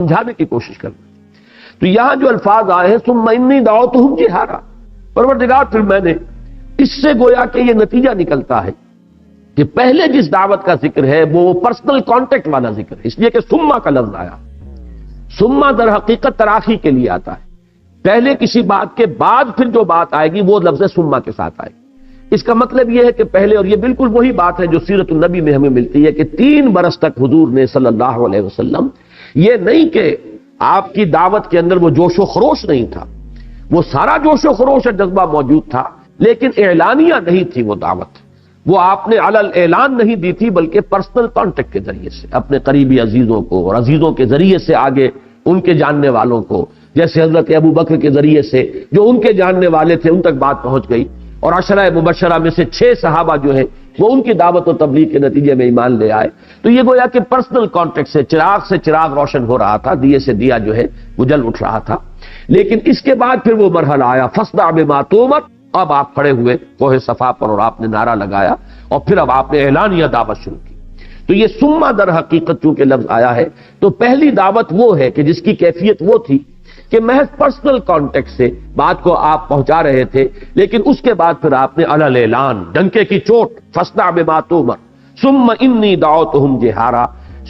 سمجھانے کی کوشش کرنا. تو یہاں جو الفاظ آئے ہیں ثم انی دعوتہم جہارا، پروردگار پھر میں نے، اس سے گویا کہ یہ نتیجہ نکلتا ہے کہ پہلے جس دعوت کا ذکر ہے وہ پرسنل کانٹیکٹ والا ذکر ہے، اس لیے کہ ثم کا لفظ آیا. ثم در حقیقت تراخی کے لیے آتا ہے، پہلے کسی بات کے بعد پھر جو بات آئے گی وہ لفظ ثم کے ساتھ آئے گی. اس کا مطلب یہ ہے کہ پہلے، اور یہ بالکل وہی بات ہے جو سیرت النبی میں ہمیں ملتی ہے کہ 3 برس تک حضور نے صلی اللہ علیہ وسلم، یہ نہیں کہ آپ کی دعوت کے اندر وہ جوش و خروش نہیں تھا، وہ سارا جوش و خروش اور جذبہ موجود تھا، لیکن اعلانیہ نہیں تھی وہ دعوت. وہ آپ نے علی الاعلان نہیں دی تھی بلکہ پرسنل کانٹیکٹ کے ذریعے سے اپنے قریبی عزیزوں کو اور عزیزوں کے ذریعے سے آگے ان کے جاننے والوں کو، جیسے حضرت ابو بکر کے ذریعے سے جو ان کے جاننے والے تھے ان تک بات پہنچ گئی، اور عشرہ مبشرہ میں سے 6 صحابہ جو ہیں وہ ان کی دعوت و تبلیغ کے نتیجے میں ایمان لے آئے. تو یہ گویا کہ پرسنل کانٹیکٹ سے چراغ روشن ہو رہا تھا، دیے سے دیا جو ہے وہ جل اٹھ رہا تھا. لیکن اس کے بعد پھر وہ مرحلہ آیا فاصدع بما تؤمر. اب آپ کھڑے ہوئے کوہ صفا پر اور آپ نے نعرہ لگایا اور پھر اب آپ نے اعلانیہ دعوت شروع کی. تو یہ ثم در حقیقت چونکہ لفظ آیا ہے تو پہلی دعوت وہ ہے کہ جس کی کیفیت وہ تھی کہ محض پرسنل کانٹیکٹ سے بات کو آپ پہنچا رہے تھے، لیکن اس کے بعد پھر آپ نے علی الاعلان، ڈنکے کی چوٹ، فاصدع بما تؤمر ثم انی دعوتہم جہارا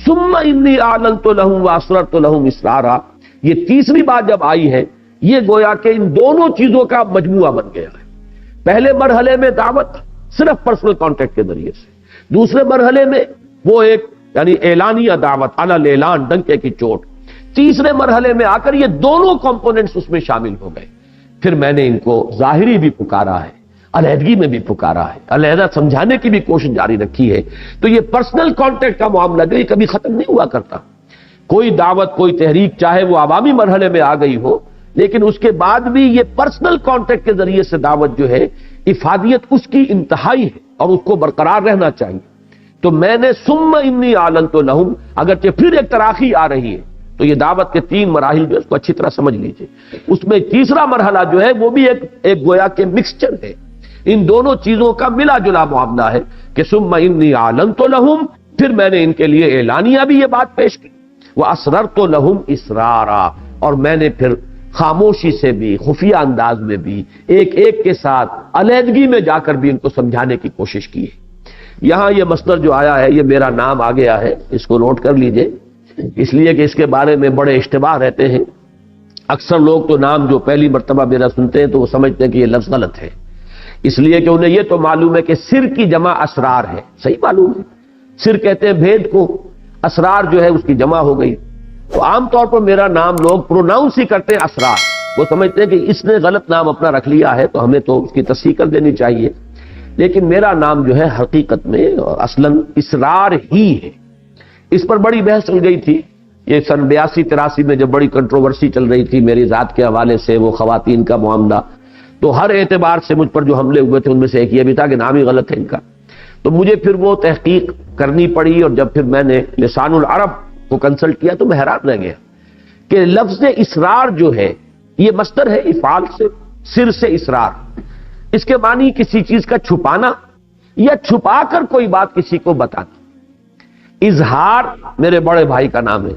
ثم انی اعلنت لہم واسررت لہم اسرارا. یہ تیسری بات جب آئی ہے یہ گویا کہ ان دونوں چیزوں کا مجموعہ بن گیا ہے. پہلے مرحلے میں دعوت صرف پرسنل کانٹیکٹ کے ذریعے سے، دوسرے مرحلے میں وہ ایک یعنی اعلانیہ دعوت علی الاعلان، ڈنکے کی چوٹ. تیسرے مرحلے میں آ کر یہ دونوں کمپوننٹس اس میں شامل ہو گئے. پھر میں نے ان کو ظاہری بھی پکارا ہے، علیحدگی میں بھی پکارا ہے، علیحدہ سمجھانے کی بھی کوشش جاری رکھی ہے. تو یہ پرسنل کانٹیکٹ کا معاملہ جو یہ کبھی ختم نہیں ہوا کرتا. کوئی دعوت، کوئی تحریک چاہے وہ عوامی مرحلے میں آ گئی ہو، لیکن اس کے بعد بھی یہ پرسنل کانٹیکٹ کے ذریعے سے دعوت جو ہے افادیت اس کی انتہائی ہے اور اس کو برقرار رہنا چاہیے. تو میں نے ثم انی اعلنت لہم، اگرچہ پھر ایک تراخی آ رہی ہے تو یہ دعوت کے 3 مراحل جو اس کو اچھی طرح سمجھ لیجئے. اس میں تیسرا مرحلہ جو ہے وہ بھی ایک گویا کہ مکسچر ہے، ان دونوں چیزوں کا ملا جلا معاملہ ہے کہ ثم انی اعلنت لہم، پھر میں نے ان کے لیے اعلانیہ بھی یہ بات پیش کی، واسررت لہم اسرارا، اور میں نے پھر خاموشی سے بھی، خفیہ انداز میں بھی، ایک ایک کے ساتھ علیحدگی میں جا کر بھی ان کو سمجھانے کی کوشش کی ہے. یہاں یہ مصدر جو آیا ہے یہ میرا نام آ گیا ہے، اس کو نوٹ کر لیجئے، اس لیے کہ اس کے بارے میں بڑے اشتباہ رہتے ہیں. اکثر لوگ تو نام جو پہلی مرتبہ میرا سنتے ہیں تو وہ سمجھتے ہیں کہ یہ لفظ غلط ہے، اس لیے کہ انہیں یہ تو معلوم ہے کہ سر کی جمع اسرار ہے. صحیح معلوم ہے، سر کہتے ہیں بھید کو، اسرار جو ہے اس کی جمع ہو گئی. تو عام طور پر میرا نام لوگ پروناؤنس ہی کرتے ہیں اسرار، وہ سمجھتے ہیں کہ اس نے غلط نام اپنا رکھ لیا ہے تو ہمیں تو اس کی تصحیح کر دینی چاہیے. لیکن میرا نام جو ہے حقیقت میں اصلاً اسرار ہی ہے. اس پر بڑی بحث چل گئی تھی، یہ سن 82-83 میں جب بڑی کنٹروورسی چل رہی تھی میری ذات کے حوالے سے، وہ خواتین کا معاملہ، تو ہر اعتبار سے مجھ پر جو حملے ہوئے تھے ان میں سے ایک یہ بھی تھا کہ نام ہی غلط ہے ان کا. تو مجھے پھر وہ تحقیق کرنی پڑی، اور جب پھر میں نے لسان العرب کو کنسلٹ کیا تو میں حیران رہ گیا کہ لفظ اسرار جو ہے یہ مصدر ہے افعال سے، سر سے اسرار. اس کے معنی کسی چیز کا چھپانا یا چھپا کر کوئی بات کسی کو بتانا. اظہار میرے بڑے بھائی کا نام ہے،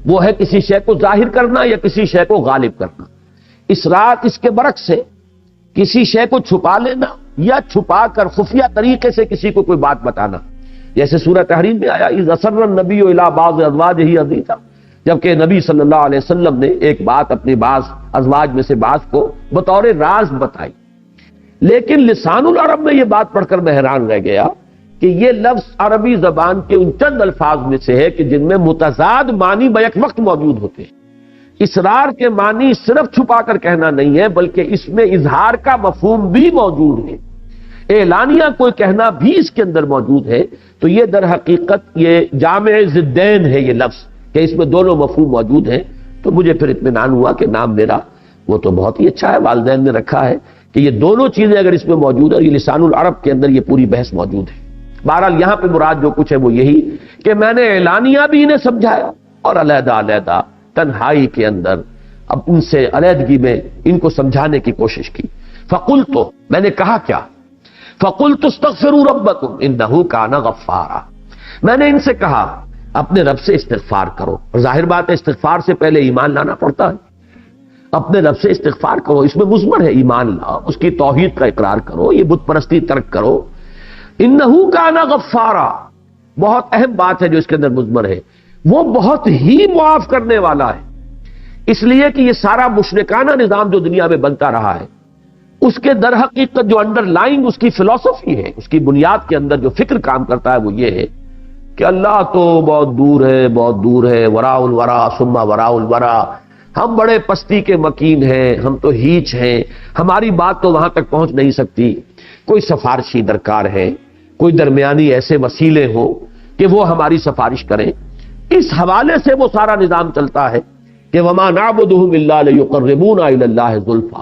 وہ ہے کسی شے کو ظاہر کرنا یا کسی شے کو غالب کرنا. اسرار اس کے برعکس سے کسی شے کو چھپا لینا یا چھپا کر خفیہ طریقے سے کسی کو کوئی بات بتانا. جیسے سورہ تحریم میں آیا اذ اسر النبی الی بعض ازواجہ حدیثا، جبکہ نبی صلی اللہ علیہ وسلم نے ایک بات اپنی بعض ازواج میں سے بعض کو بطور راز بتائی. لیکن لسان العرب میں یہ بات پڑھ کر میں حیران رہ گیا کہ یہ لفظ عربی زبان کے ان چند الفاظ میں سے ہے کہ جن میں متضاد معنی بیک وقت موجود ہوتے ہیں. اسرار کے معنی صرف چھپا کر کہنا نہیں ہے بلکہ اس میں اظہار کا مفہوم بھی موجود ہے، اعلانیہ کوئی کہنا بھی اس کے اندر موجود ہے. تو یہ در حقیقت یہ جامع ضدین ہے یہ لفظ کہ اس میں دونوں مفہوم موجود ہیں. تو مجھے پھر اطمینان ہوا کہ نام میرا وہ تو بہت ہی اچھا ہے، والدین نے رکھا ہے کہ یہ دونوں چیزیں اگر اس میں موجود ہے، یہ لسان العرب کے اندر یہ پوری بحث موجود ہے. بہرحال یہاں پہ مراد جو کچھ ہے وہ یہی کہ میں نے اعلانیہ بھی انہیں سمجھایا اور علیحدہ علیحدہ تنہائی کے اندر اب ان سے علیحدگی میں ان کو سمجھانے کی کوشش کی. فقلت، میں نے کہا کیا؟ فقلت استغفروا ربکم انہ کان غفارا، میں نے ان سے کہا اپنے رب سے استغفار کرو. اور ظاہر بات ہے استغفار سے پہلے ایمان لانا پڑتا ہے. اپنے رب سے استغفار کرو، اس میں مضمر ہے ایمان لاؤ، اس کی توحید کا اقرار کرو، یہ بت پرستی ترک کرو. انہو کان غفارا، بہت اہم بات ہے جو اس کے اندر مضمر ہے، وہ بہت ہی معاف کرنے والا ہے. اس لیے کہ یہ سارا مشرکانہ نظام جو دنیا میں بنتا رہا ہے، اس کے در حقیقت جو انڈر لائنگ اس کی فلسفی ہے، اس کی بنیاد کے اندر جو فکر کام کرتا ہے وہ یہ ہے کہ اللہ تو بہت دور ہے، بہت دور ہے، وراء الورا ثم وراء الورا، ہم بڑے پستی کے مکین ہیں، ہم تو ہیچ ہیں، ہماری بات تو وہاں تک پہنچ نہیں سکتی. کوئی سفارشی درکار ہے، کوئی درمیانی ایسے وسیلے ہو کہ وہ ہماری سفارش کریں. اس حوالے سے وہ سارا نظام چلتا ہے کہ وما نعبدهم الا ليقربونا الى الله زلفا،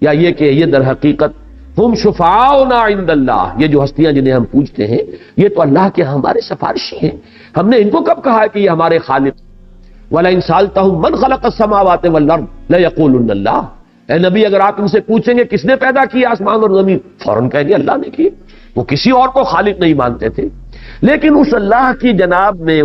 یا یہ کہ یہ در حقیقت ہم شفاعنا عند اللہ، یہ جو ہستیاں جنہیں ہم پوجتے ہیں یہ تو اللہ کے ہمارے سفارشی ہیں. ہم نے ان کو کب کہا ہے کہ یہ ہمارے خالق؟ وَلَئِن سَأَلْتَهُم مَّنْ خَلَقَ السَّمَاوَاتِ وَالْأَرْضَ لَيَقُولُنَّ اللَّهُ، اے نبی اگر آپ ان سے پوچھیں گے کس نے پیدا کیا آسمان اور زمین، فوراً کہیں گے اللہ نے کی. وہ کسی اور کو خالق نہیں مانتے تھے. لیکن اس اللہ کی جناب میں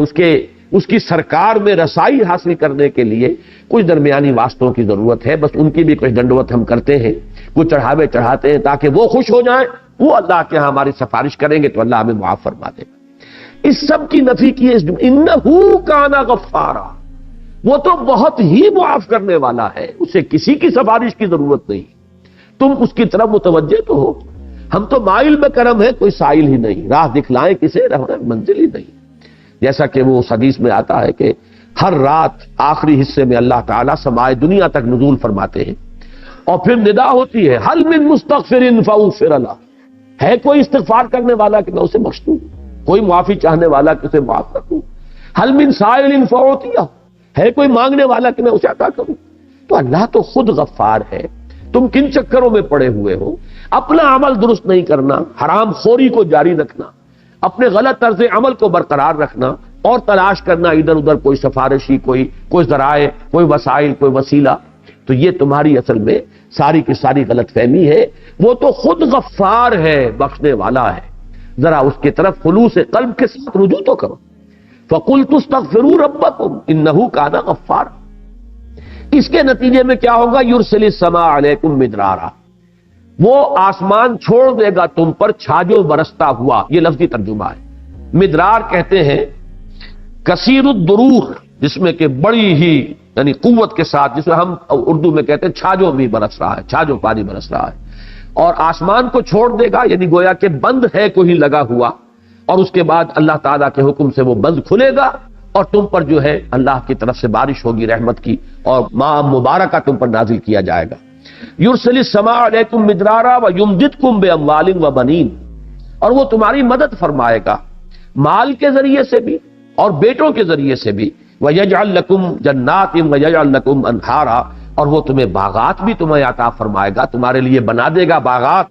اس کی سرکار میں رسائی حاصل کرنے کے لیے کچھ درمیانی واسطوں کی ضرورت ہے. بس ان کی بھی کچھ ڈنڈوت ہم کرتے ہیں، کچھ چڑھاوے چڑھاتے ہیں تاکہ وہ خوش ہو جائیں، وہ اللہ کے ہاں ہماری سفارش کریں گے تو اللہ ہمیں معاف فرما دے گا. اس سب کی نفی کی ہے انہو کان غفارا، وہ تو بہت ہی معاف کرنے والا ہے، اسے کسی کی سفارش کی ضرورت نہیں. تم اس کی طرف متوجہ تو ہو. ہم تو مائل میں کرم ہے، کوئی سائل ہی نہیں، راہ دکھلائیں کسے، منزل ہی نہیں. جیسا کہ وہ حدیث میں آتا ہے کہ ہر رات آخری حصے میں اللہ تعالیٰ سمائے دنیا تک نزول فرماتے ہیں اور پھر ندا ہوتی ہے حل من مستغفر فاغفر له، ہے کوئی استغفار کرنے والا کہ میں اسے بخش دوں، کوئی معافی چاہنے والا کہ اسے معاف کر دوں، حل من سائل فاعطیہ، ہے کوئی مانگنے والا کہ میں اسے عطا کروں. تو اللہ تو خود غفار ہے. تم کن چکروں میں پڑے ہوئے ہو؟ اپنا عمل درست نہیں کرنا، حرام خوری کو جاری رکھنا، اپنے غلط طرز عمل کو برقرار رکھنا اور تلاش کرنا ادھر ادھر کوئی سفارشی، کوئی ذرائع، کوئی وسائل، کوئی وسیلہ. تو یہ تمہاری اصل میں ساری کی ساری غلط فہمی ہے. وہ تو خود غفار ہے، بخشنے والا ہے. ذرا اس کی طرف خلوص قلب کے ساتھ رجوع تو کرو. فَقُلْتُ اسْتَغْفِرُوا رَبَّكُمْ إِنَّهُ كَانَ غَفَّارًا. اس کے نتیجے میں کیا ہوگا؟ يُرْسِلِ السَّمَاءَ عَلَيْكُمْ مِدْرَارًا، وہ آسمان چھوڑ دے گا تم پر چھاجو برستا ہوا. یہ لفظی ترجمہ ہے. مدرار کہتے ہیں کثیر الدروخ، جس میں کہ بڑی ہی یعنی قوت کے ساتھ، جس میں ہم اردو میں کہتے ہیں چھاجو بھی برس رہا ہے، چھاجو پانی برس رہا ہے. اور آسمان کو چھوڑ دے گا یعنی گویا کہ بند ہے کوئی لگا ہوا، اور اس کے بعد اللہ تعالیٰ کے حکم سے وہ بند کھلے گا اور تم پر جو ہے اللہ کی طرف سے بارش ہوگی رحمت کی، اور ماء مبارکہ تم پر نازل کیا جائے گا. یرسل السماء علیکم مدرارا ویمددکم باموال وبنین، اور وہ تمہاری مدد فرمائے گا مال کے ذریعے سے بھی اور بیٹوں کے ذریعے سے بھی. ویجعل لکم جنات ویجعل لکم انہارا، اور وہ تمہیں باغات بھی تمہیں عطا فرمائے گا، تمہارے لیے بنا دے گا باغات،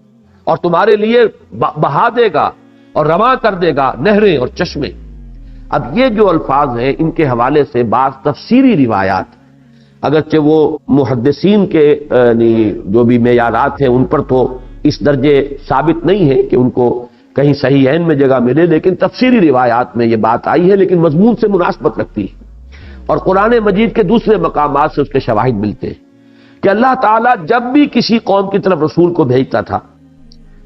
اور تمہارے لیے بہا دے گا اور رواں کر دے گا نہریں اور چشمے. اب یہ جو الفاظ ہیں ان کے حوالے سے بعض تفسیری روایات، اگرچہ وہ محدثین کے جو بھی معیارات ہیں ان پر تو اس درجے ثابت نہیں ہے کہ ان کو کہیں صحیح عین میں جگہ ملے، لیکن تفسیری روایات میں یہ بات آئی ہے، لیکن مضمون سے مناسبت رکھتی ہے. اور قرآن مجید کے دوسرے مقامات سے اس کے شواہد ملتے ہیں کہ اللہ تعالیٰ جب بھی کسی قوم کی طرف رسول کو بھیجتا تھا،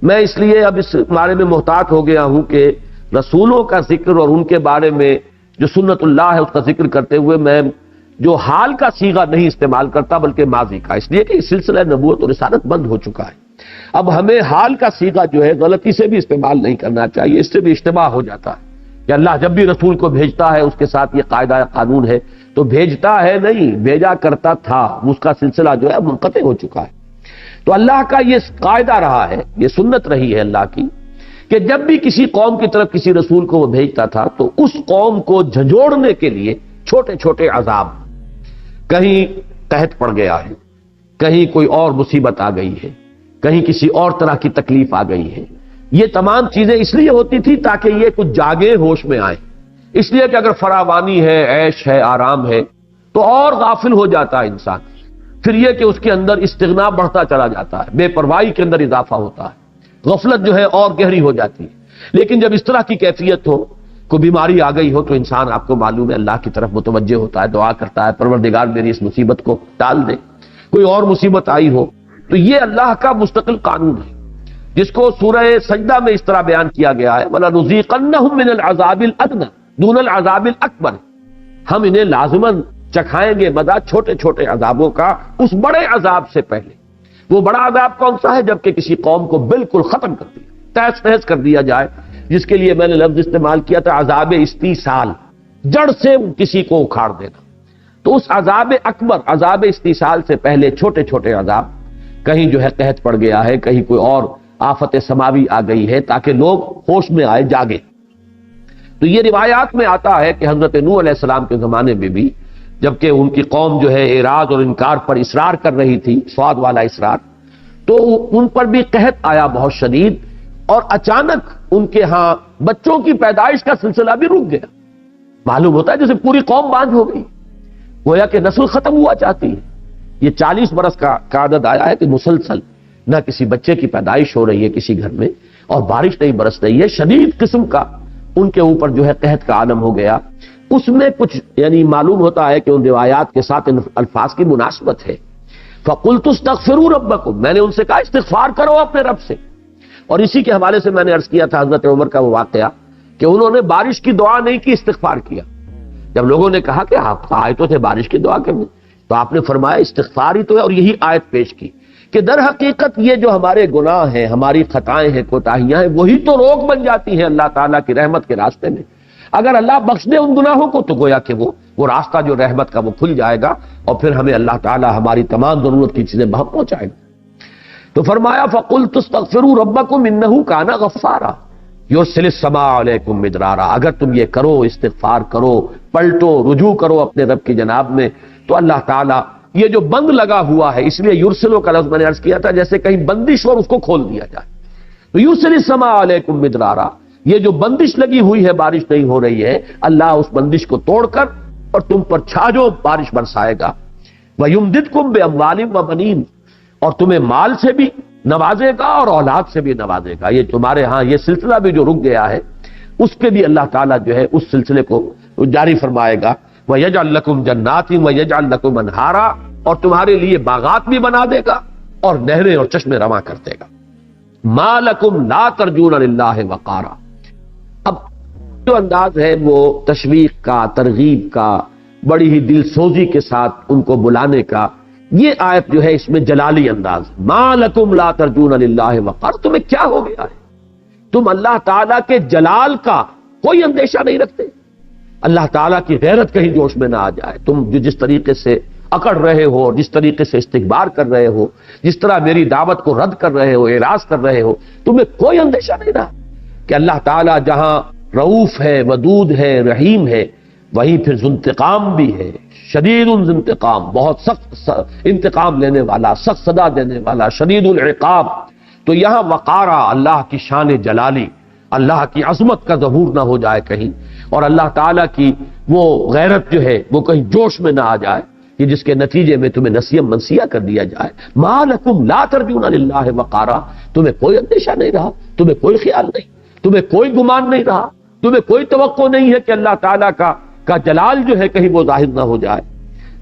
میں اس لیے اب اس بارے میں محتاط ہو گیا ہوں کہ رسولوں کا ذکر اور ان کے بارے میں جو سنت اللہ ہے اس کا ذکر کرتے ہوئے میں جو حال کا صیغہ نہیں استعمال کرتا بلکہ ماضی کا، اس لیے کہ یہ سلسلہ نبوت اور رسالت بند ہو چکا ہے. اب ہمیں حال کا صیغہ جو ہے غلطی سے بھی استعمال نہیں کرنا چاہیے، اس سے بھی اشتباہ ہو جاتا ہے کہ اللہ جب بھی رسول کو بھیجتا ہے اس کے ساتھ یہ قاعدہ قانون ہے، تو بھیجتا ہے نہیں، بھیجا کرتا تھا، اس کا سلسلہ جو ہے منقطع ہو چکا ہے. تو اللہ کا یہ قاعدہ رہا ہے، یہ سنت رہی ہے اللہ کی کہ جب بھی کسی قوم کی طرف کسی رسول کو وہ بھیجتا تھا تو اس قوم کو جھنجھوڑنے کے لیے چھوٹے چھوٹے عذاب، کہیں قحط پڑ گیا ہے، کہیں کوئی اور مصیبت آ گئی ہے، کہیں کسی اور طرح کی تکلیف آ گئی ہے، یہ تمام چیزیں اس لیے ہوتی تھی تاکہ یہ کچھ جاگے، ہوش میں آئے. اس لیے کہ اگر فراوانی ہے، عیش ہے، آرام ہے تو اور غافل ہو جاتا ہے انسان. پھر یہ کہ اس کے اندر استغنا بڑھتا چلا جاتا ہے، بے پرواہی کے اندر اضافہ ہوتا ہے، غفلت جو ہے اور گہری ہو جاتی ہے. لیکن جب اس طرح کی کیفیت ہو کوئی بیماری آ گئی ہو تو انسان آپ کو معلوم ہے اللہ کی طرف متوجہ ہوتا ہے، دعا کرتا ہے پروردگار میری اس مصیبت کو ٹال دے۔ کوئی اور مصیبت آئی ہو تو یہ اللہ کا مستقل قانون ہے، جس کو سورہ سجدہ میں اس طرح بیان کیا گیا ہے وَلَنُذِيقَنَّهُم مِّنَ الْعَذَابِ الْأَدْنَىٰ دُونَ الْعَذَابِ الْأَكْبَرِ، ہم انہیں لازماً چکھائیں گے مزہ چھوٹے چھوٹے عذابوں کا اس بڑے عذاب سے پہلے۔ وہ بڑا عذاب کون سا ہے؟ جبکہ کسی قوم کو بالکل ختم کر دیا، تہس نہس کر دیا جائے، جس کے لیے میں نے لفظ استعمال کیا تھا عذاب استیصال، جڑ سے کسی کو اکھاڑ دینا۔ تو اس عذاب اکبر، عذاب استیصال سے پہلے چھوٹے چھوٹے عذاب، کہیں جو ہے قحط پڑ گیا ہے، کہیں کوئی اور آفت سماوی آ گئی ہے، تاکہ لوگ ہوش میں آئے، جاگے۔ تو یہ روایات میں آتا ہے کہ حضرت نوح علیہ السلام کے زمانے میں بھی جبکہ ان کی قوم جو ہے اعراض اور انکار پر اصرار کر رہی تھی، سواد والا اصرار، تو ان پر بھی قحط آیا بہت شدید، اور اچانک ان کے ہاں بچوں کی پیدائش کا سلسلہ بھی رک گیا۔ معلوم ہوتا ہے جیسے پوری قوم بانجھ ہو گئی، گویا کہ نسل ختم ہوا چاہتی ہے۔ یہ 40 برس کا عدد آیا ہے کہ مسلسل نہ کسی بچے کی پیدائش ہو رہی ہے کسی گھر میں، اور بارش نہیں برس رہی ہے، شدید قسم کا ان کے اوپر جو ہے قحط کا عالم ہو گیا۔ اس میں کچھ یعنی معلوم ہوتا ہے کہ ان روایات کے ساتھ ان الفاظ کی مناسبت ہے۔ فَقُلْتُ اسْتَغْفِرُوا رَبَّكُمْ، میں نے ان سے کہا استغفار کرو اپنے رب سے۔ اور اسی کے حوالے سے میں نے عرض کیا تھا حضرت عمر کا وہ واقعہ کہ انہوں نے بارش کی دعا نہیں کی، استغفار کیا۔ جب لوگوں نے کہا کہ آپ آئے تو تھے بارش کی دعا کرنے، تو آپ نے فرمایا استغفار ہی تو ہے، اور یہی آیت پیش کی کہ در حقیقت یہ جو ہمارے گناہ ہیں، ہماری خطائیں ہیں، کوتاہیاں ہیں، وہی تو روک بن جاتی ہیں اللہ تعالیٰ کی رحمت کے راستے میں۔ اگر اللہ بخش دے ان گناہوں کو تو گویا کہ وہ راستہ جو رحمت کا وہ کھل جائے گا، اور پھر ہمیں اللہ تعالیٰ ہماری تمام ضرورت کی چیزیں بہت پہنچائے گا۔ تو فرمایا فَقُلْتُ اسْتَغْفِرُوا رَبَّكُمْ إِنَّهُ كَانَ غَفَّارًا يُرْسِلِ السَّمَاءَ عَلَيْكُمْ مِدْرَارًا، اگر تم یہ کرو، استغفار کرو، پلٹو، رجوع کرو اپنے رب کی جناب میں، تو اللہ تعالیٰ یہ جو بند لگا ہوا ہے، اس لیے یرسلو کا لفظ میں نے عرض کیا تھا جیسے کہیں بندش اور اس کو کھول دیا جائے، تو یرسل السماء علیکم مدرارا، یہ جو بندش لگی ہوئی ہے، بارش نہیں ہو رہی ہے، اللہ اس بندش کو توڑ کر اور تم پر چھاجو بارش برسائے گا۔ وَيُمْدِدْكُمْ بِأَمْوَالٍ وَبَنِينَ، اور تمہیں مال سے بھی نوازے گا اور اولاد سے بھی نوازے گا۔ یہ تمہارے ہاں یہ سلسلہ بھی جو رک گیا ہے، اس پہ بھی اللہ تعالیٰ جو ہے اس سلسلے کو جاری فرمائے گا۔ وَيَجْعَلْ لَكُمْ جَنَّاتٍ وَيَجْعَلْ لَكُمْ أَنْهَارًا، اور تمہارے لیے باغات بھی بنا دے گا اور نہریں اور چشمے رواں کر دے گا۔ مَا لَكُمْ لَا تَرْجُونَ لِلَّهِ وَقَارًا، اب جو انداز ہے وہ تشویق کا، ترغیب کا، بڑی ہی دل سوزی کے ساتھ ان کو بلانے کا، یہ آیت جو ہے اس میں جلالی انداز، مَا لَكُمْ لَا تَرْجُونَ لِلَّهِ وَقَارًا، تمہیں کیا ہو گیا ہے؟ تم اللہ تعالیٰ کے جلال کا کوئی اندیشہ نہیں رکھتے؟ اللہ تعالیٰ کی غیرت کہیں جوش میں نہ آ جائے؟ تم جو جس طریقے سے اکڑ رہے ہو، جس طریقے سے استکبار کر رہے ہو، جس طرح میری دعوت کو رد کر رہے ہو، اعراض کر رہے ہو، تمہیں کوئی اندیشہ نہیں رہا کہ اللہ تعالیٰ جہاں رؤوف ہے، ودود ہے، رحیم ہے، وہیں پھر ذوالانتقام بھی ہے، شدید الانتقام، بہت سخت انتقام لینے والا، سخت سزا دینے والا، شدید العقاب۔ تو یہاں وقارا، اللہ کی شان جلالی، اللہ کی عظمت کا ظہور نہ ہو جائے کہیں، اور اللہ تعالیٰ کی وہ غیرت جو ہے وہ کہیں جوش میں نہ آ جائے کہ جس کے نتیجے میں تمہیں نسیم منسیہ کر دیا جائے۔ مَا لَكُمْ لَا تَرْجُونَ لِلَّهِ وَقَارًا، تمہیں کوئی اندیشہ نہیں رہا، تمہیں کوئی خیال نہیں، تمہیں کوئی گمان نہیں رہا، تمہیں کوئی توقع نہیں ہے کہ اللہ تعالیٰ کا جلال جو ہے کہیں وہ ظاہر نہ ہو جائے۔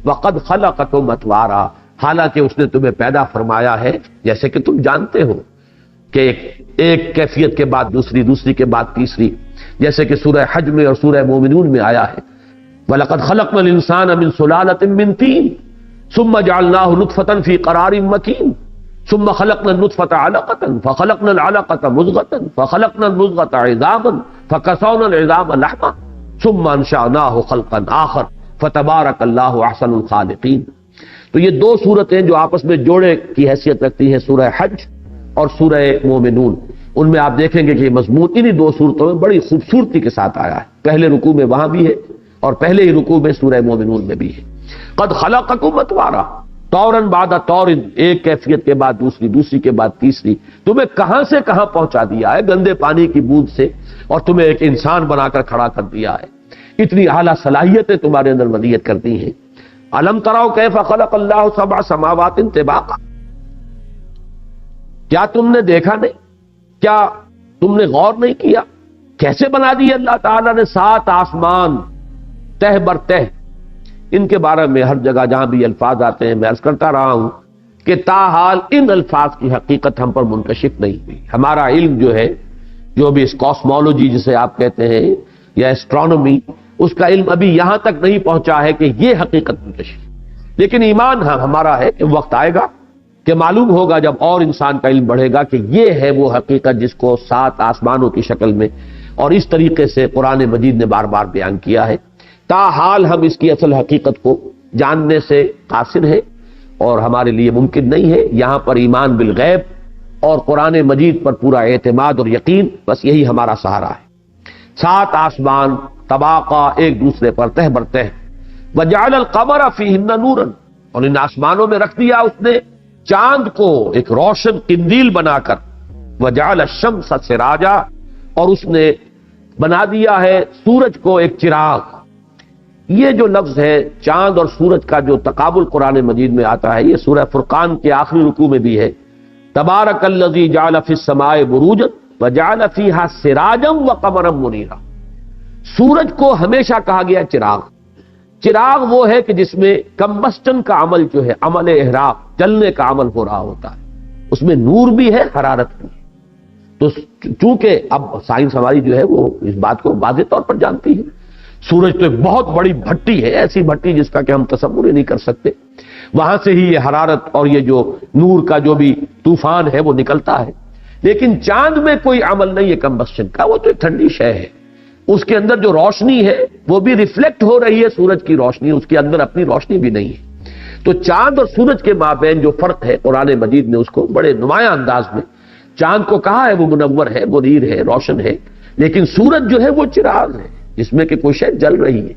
وَقَدْ خَلَقَكُمْ أَطْوَارًا، حالانکہ اس نے تمہیں پیدا فرمایا ہے جیسے کہ تم جانتے ہو کہ ایک کیفیت کے بعد دوسری، دوسری کے بعد تیسری، جیسے کہ سورہ حج میں اور سورہ مومنون میں آیا ہے وَلَقَدْ خَلَقْنَا الْإِنسَانَ مِنْ سُلَالَةٍ مِّن طِينٍ ثُمَّ جَعَلْنَاهُ نُطْفَةً فِي قَرَارٍ مَّكِينٍ ثُمَّ خَلَقْنَا النُّطْفَةَ عَلَقَةً فَخَلَقْنَا الْعَلَقَةَ مُضْغَةً فَخَلَقْنَا الْمُضْغَةَ عِظَامًا فَكَسَوْنَا الْعِظَامَ لَحْمًا ثُمَّ أَنشَأْنَاهُ خَلْقًا آخَرَ فَتَبَارَكَ اللَّهُ أَحْسَنُ الْخَالِقِينَ۔ تو یہ دو صورتیں جو آپس میں جوڑے کی حیثیت رکھتی ہیں، سورہ حج اور سورہ مومنون، ان میں آپ دیکھیں گے کہ یہ مضمون انہی دو صورتوں میں بڑی خوبصورتی کے ساتھ آیا ہے، پہلے رکوع میں وہاں بھی ہے اور پہلے ہی رکوع میں سورہ مومنون میں بھی ہے۔ قد خلقکم اطوارا، طورن بعد طورن، ایک کیفیت کے بعد دوسری، دوسری کے بعد تیسری، تمہیں کہاں سے کہاں پہنچا دیا ہے گندے پانی کی بوند سے، اور تمہیں ایک انسان بنا کر کھڑا کر دیا ہے۔ اتنی اعلیٰ صلاحیتیں تمہارے اندر ودیت کرتی ہیں۔ الم تروا کیف خلق اللہ سبع سماوات طباقا، کیا تم نے دیکھا نہیں، کیا تم نے غور نہیں کیا کیسے بنا دی اللہ تعالیٰ نے 7 آسمان تہ بر تہ. ان کے بارے میں ہر جگہ جہاں بھی الفاظ آتے ہیں میں عرض کرتا رہا ہوں کہ تاحال ان الفاظ کی حقیقت ہم پر منکشف نہیں ہوئی. ہمارا علم جو ہے، جو بھی اس کاسمولوجی جسے آپ کہتے ہیں یا ایسٹرونومی، اس کا علم ابھی یہاں تک نہیں پہنچا ہے کہ یہ حقیقت منکشف. لیکن ایمان ہمارا ہے کہ وقت آئے گا کہ معلوم ہوگا جب اور انسان کا علم بڑھے گا کہ یہ ہے وہ حقیقت جس کو 7 آسمانوں کی شکل میں اور اس طریقے سے قرآن مجید نے بار بار بیان کیا ہے. تاحال ہم اس کی اصل حقیقت کو جاننے سے قاصر ہے اور ہمارے لیے ممکن نہیں ہے. یہاں پر ایمان بالغیب اور قرآن مجید پر پورا اعتماد اور یقین، بس یہی ہمارا سہارا ہے. 7 آسمان طباقہ ایک دوسرے پر تہ بر تہ. وجعل القمر فیہن نورا، اور ان آسمانوں میں رکھ دیا اس نے چاند کو ایک روشن قندیل بنا کر. وجعل الشمس سراجا، اور اس نے بنا دیا ہے سورج کو ایک چراغ. یہ جو لفظ ہے چاند اور سورج کا جو تقابل قرآن مجید میں آتا ہے، یہ سورہ فرقان کے آخری رکوع میں بھی ہے. تبارک الذی جعل فی السماء بروجا وجعل فیہا سراجا وقمرا منیرا. سورج کو ہمیشہ کہا گیا چراغ. چراغ وہ ہے کہ جس میں کمبسٹن کا عمل جو ہے، عمل احراق، جلنے کا عمل ہو رہا ہوتا ہے. اس میں نور بھی ہے، حرارت بھی ہے. تو چونکہ اب سائنس ہماری جو ہے وہ اس بات کو واضح طور پر جانتی ہے، سورج تو ایک بہت بڑی بھٹی ہے، ایسی بھٹی جس کا کہ ہم تصور ہی نہیں کر سکتے. وہاں سے ہی یہ حرارت اور یہ جو نور کا جو بھی طوفان ہے وہ نکلتا ہے. لیکن چاند میں کوئی عمل نہیں ہے کمبسٹن کا، وہ تو ایک ٹھنڈی شے ہے. اس کے اندر جو روشنی ہے وہ بھی ریفلیکٹ ہو رہی ہے سورج کی روشنی، اس کے اندر اپنی روشنی بھی نہیں ہے. تو چاند اور سورج کے مابین جو فرق ہے قرآن مجید نے اس کو بڑے نمایاں انداز میں چاند کو کہا ہے وہ منور ہے، منیر ہے، روشن ہے. لیکن سورج جو ہے وہ چراغ ہے جس میں کہ کوئی شے جل رہی ہے.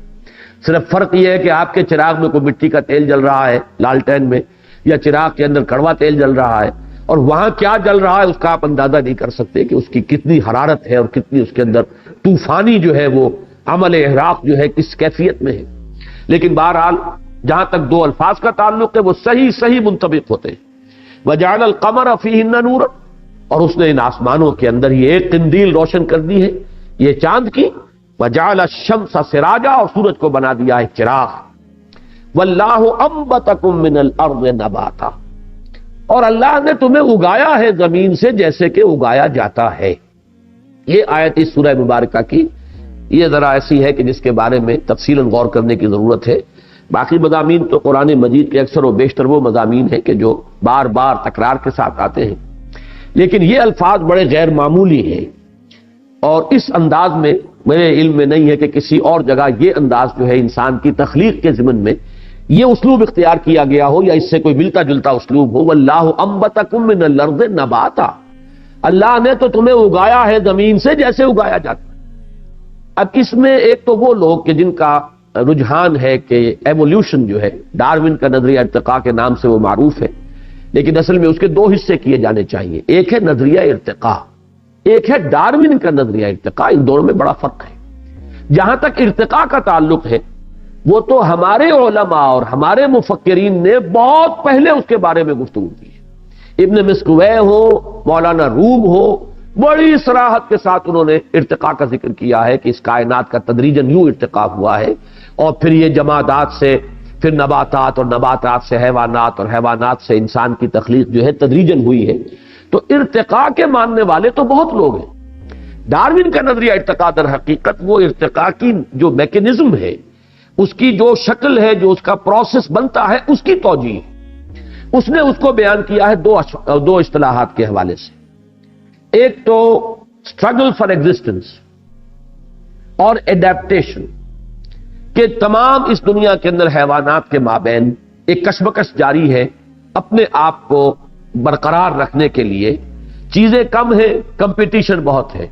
صرف فرق یہ ہے کہ آپ کے چراغ میں کوئی مٹی کا تیل جل رہا ہے لالٹین میں، یا چراغ کے اندر کڑوا تیل جل رہا ہے، اور وہاں کیا جل رہا ہے اس کا آپ اندازہ نہیں کر سکتے کہ اس کی کتنی حرارت ہے اور کتنی اس کے اندر طوفانی جو ہے وہ عمل احراق جو ہے کس کیفیت میں ہے. لیکن بہرحال جہاں تک 2 الفاظ کا تعلق ہے وہ صحیح منطبق ہوتے ہیں. وجعل القمر فیہن نورا، اور اس نے ان آسمانوں کے اندر یہ ایک قندیل روشن کر دی ہے یہ چاند کی. وجعل الشمس سراجا، اور سورج کو بنا دیا ایک چراغ. واللہ انبتکم من الارض نباتا، اور اللہ نے تمہیں اگایا ہے زمین سے جیسے کہ اگایا جاتا ہے. یہ آیت اس سورہ مبارکہ کی یہ ذرا ایسی ہے کہ جس کے بارے میں تفصیلاً غور کرنے کی ضرورت ہے. باقی مضامین تو قرآن مجید کے اکثر و بیشتر وہ مضامین ہیں کہ جو بار بار تکرار کے ساتھ آتے ہیں، لیکن یہ الفاظ بڑے غیر معمولی ہیں. اور اس انداز میں میرے علم میں نہیں ہے کہ کسی اور جگہ یہ انداز جو ہے انسان کی تخلیق کے ضمن میں یہ اسلوب اختیار کیا گیا ہو یا اس سے کوئی ملتا جلتا اسلوب ہو. واللہ انبتکم من الارض نباتا، اللہ نے تو تمہیں اگایا ہے زمین سے جیسے اگایا جاتا ہے. اب اس میں ایک تو وہ لوگ کہ جن کا رجحان ہے کہ ایوولوشن جو ہے ڈارون کا نظریہ ارتقاء کے نام سے وہ معروف ہے، لیکن اصل میں اس کے 2 حصے کیے جانے چاہیے. ایک ہے نظریہ ارتقاء، ایک ہے ڈارون کا نظریہ ارتقاء. ان دونوں میں بڑا فرق ہے. جہاں تک ارتقاء کا تعلق ہے وہ تو ہمارے علماء اور ہمارے مفکرین نے بہت پہلے اس کے بارے میں گفتگو کی ہے. ابن مسکوے ہو، مولانا روم ہو، بڑی صراحت کے ساتھ انہوں نے ارتقاء کا ذکر کیا ہے کہ اس کائنات کا تدریجاً یوں ارتقاء ہوا ہے، اور پھر یہ جمادات سے پھر نباتات، اور نباتات سے حیوانات، اور حیوانات سے انسان کی تخلیق جو ہے تدریجاً ہوئی ہے. تو ارتقاء کے ماننے والے تو بہت لوگ ہیں. ڈارون کا نظریہ ارتقاء در حقیقت وہ ارتقاء کی جو میکینزم ہے، اس کی جو شکل ہے، جو اس کا پروسیس بنتا ہے، اس کی توجیہ اس نے اس کو بیان کیا ہے 2 اصطلاحات کے حوالے سے. ایک تو اسٹرگل فار ایگزسٹنس اور ایڈیپٹیشن، کہ تمام اس دنیا کے اندر حیوانات کے مابین ایک کشمکش جاری ہے اپنے آپ کو برقرار رکھنے کے لیے. چیزیں کم ہیں، کمپٹیشن بہت ہے.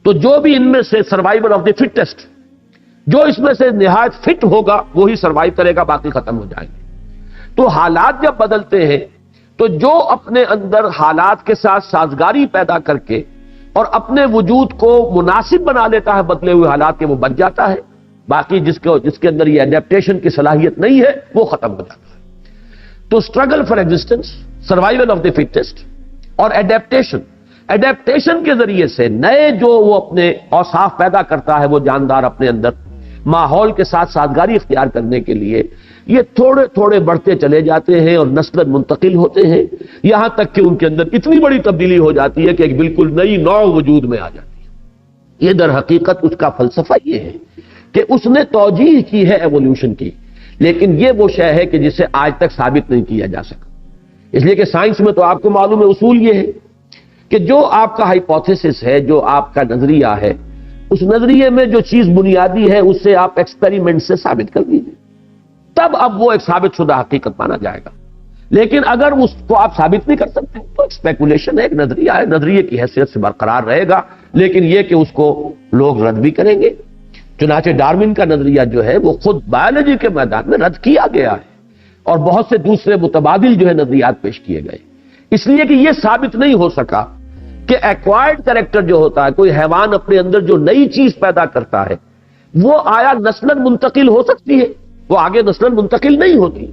تو جو بھی ان میں سے سروائیول آف دی فٹسٹ، جو اس میں سے نہایت فٹ ہوگا وہی سروائیو کرے گا، باقی ختم ہو جائیں گے. تو حالات جب بدلتے ہیں تو جو اپنے اندر حالات کے ساتھ سازگاری پیدا کر کے اور اپنے وجود کو مناسب بنا لیتا ہے بدلے ہوئے حالات کے، وہ بچ جاتا ہے. باقی جس کے اندر یہ ایڈیپٹیشن کی صلاحیت نہیں ہے وہ ختم ہو جاتا ہے. تو struggle for existence, survival of the fittest, اور ایڈیپٹیشن. ایڈیپٹیشن کے ذریعے سے نئے جو وہ اپنے اوصاف پیدا کرتا ہے وہ جاندار اپنے اندر ماحول کے ساتھ سازگاری اختیار کرنے کے لیے یہ تھوڑے تھوڑے بڑھتے چلے جاتے ہیں اور نسل منتقل ہوتے ہیں، یہاں تک کہ ان کے اندر اتنی بڑی تبدیلی ہو جاتی ہے کہ ایک بالکل نئی نوع وجود میں آ جاتی ہے۔ یہ در حقیقت اس کا فلسفہ یہ ہے کہ اس نے توجیہ کی ہے ایوولوشن کی، لیکن یہ وہ شے ہے کہ جسے آج تک ثابت نہیں کیا جا سکا۔ اس لیے کہ سائنس میں تو آپ کو معلوم ہے اصول یہ ہے کہ جو آپ کا ہائپوتھیسس ہے، جو آپ کا نظریہ ہے، اس نظریے میں جو چیز بنیادی ہے اسے آپ ایکسپیریمنٹ سے ثابت کر دیجیے، تب اب وہ ایک ثابت شدہ حقیقت مانا جائے گا۔ لیکن اگر اس کو آپ ثابت نہیں کر سکتے تو ایک اسپیکولیشن ہے، ایک نظریہ ہے، نظریے کی حیثیت سے برقرار رہے گا، لیکن یہ کہ اس کو لوگ رد بھی کریں گے۔ چنانچہ ڈارون کا نظریہ جو ہے وہ خود بایولوجی کے میدان میں رد کیا گیا ہے، اور بہت سے دوسرے متبادل جو ہے نظریات پیش کیے گئے، اس لیے کہ یہ ثابت نہیں ہو سکا کہ ایکوائرڈ کریکٹر جو ہوتا ہے، کوئی حیوان اپنے اندر جو نئی چیز پیدا کرتا ہے وہ آیا نسلاً منتقل ہو سکتی ہے؟ وہ آگے نسلاً منتقل نہیں ہوتی،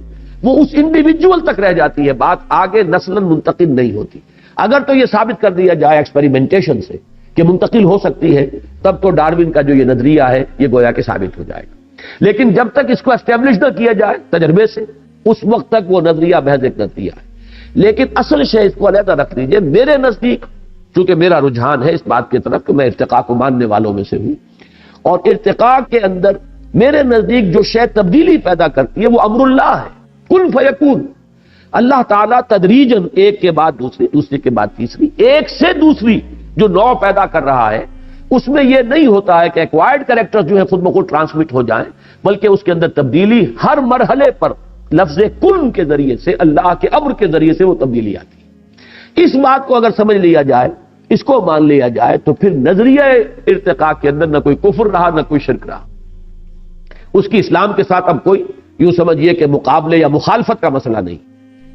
وہ اس انڈیویجول تک رہ جاتی ہے، بات آگے نسلاً منتقل نہیں ہوتی۔ اگر تو یہ ثابت کر دیا جائے ایکسپیریمنٹیشن سے کہ منتقل ہو سکتی ہے، تب تو ڈارون کا جو یہ نظریہ ہے یہ گویا کہ ثابت ہو جائے گا۔ لیکن جب تک اس کو اسٹیبلش نہ کیا جائے تجربے سے، اس وقت تک وہ نظریہ محض ایک نظریہ ہے۔ لیکن اصل شے اس کو علیحدہ رکھ دیجیے، میرے نزدیک چونکہ میرا رجحان ہے اس بات کی طرف کہ میں ارتقاء کو ماننے والوں میں سے ہوں، اور ارتقاء کے اندر میرے نزدیک جو شے تبدیلی پیدا کرتی ہے وہ امر اللہ ہے، کن فیکون۔ اللہ تعالیٰ تدریجاً ایک کے بعد دوسری، دوسری کے بعد تیسری، ایک سے دوسری جو نوع پیدا کر رہا ہے، اس میں یہ نہیں ہوتا ہے کہ ایکوائرڈ کریکٹر جو ہے خود بخود ٹرانسمٹ ہو جائیں، بلکہ اس کے اندر تبدیلی ہر مرحلے پر لفظ کن کے ذریعے سے، اللہ کے امر کے ذریعے سے وہ تبدیلی آتی ہے۔ اس بات کو اگر سمجھ لیا جائے، اس کو مان لیا جائے، تو پھر نظریہ ارتقاء کے اندر نہ کوئی کفر رہا نہ کوئی شرک رہا۔ اس کی اسلام کے ساتھ اب کوئی یوں سمجھیے کہ مقابلے یا مخالفت کا مسئلہ نہیں۔